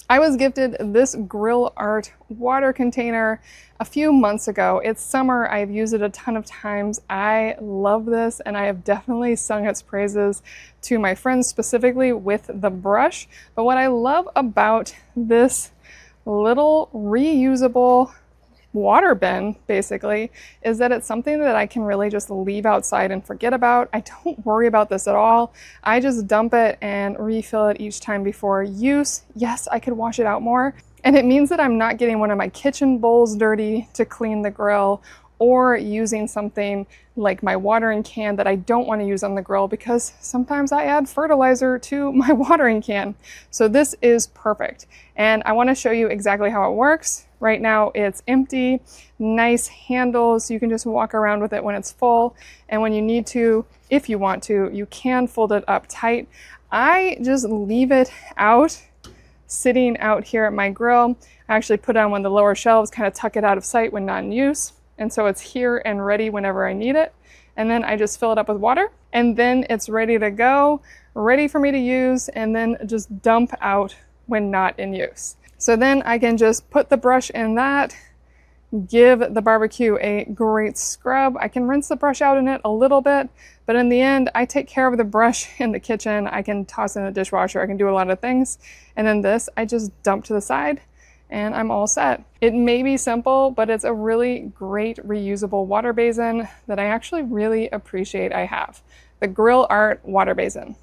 I was gifted this GrillArt water container a few months ago. It's summer. I've used it a ton of times. I love this, and I have definitely sung its praises to my friends, specifically with the brush. But what I love about this little reusable water bin basically is that it's something that I can really just leave outside and forget about. I don't worry about this at all. I just dump it and refill it each time before use. Yes, I could wash it out more, and it means that I'm not getting one of my kitchen bowls dirty to clean the grill, or using something like my watering can that I don't want to use on the grill because sometimes I add fertilizer to my watering can. So this is perfect, and I want to show you exactly how it works. Right now it's empty, nice handles. You can just walk around with it when it's full, and when you need to, if you want to, you can fold it up tight. I just leave it out, sitting out here at my grill. I actually put it on one of the lower shelves, kind of tuck it out of sight when not in use. And so it's here and ready whenever I need it. And then I just fill it up with water, and then it's ready to go, ready for me to use, and then just dump out when not in use. So then I can just put the brush in that, give the barbecue a great scrub. I can rinse the brush out in it a little bit, but in the end, I take care of the brush in the kitchen. I can toss in the dishwasher. I can do a lot of things. And then this, I just dump to the side, and I'm all set. It may be simple, but it's a really great reusable water basin that I actually really appreciate I have. The GrillArt water basin.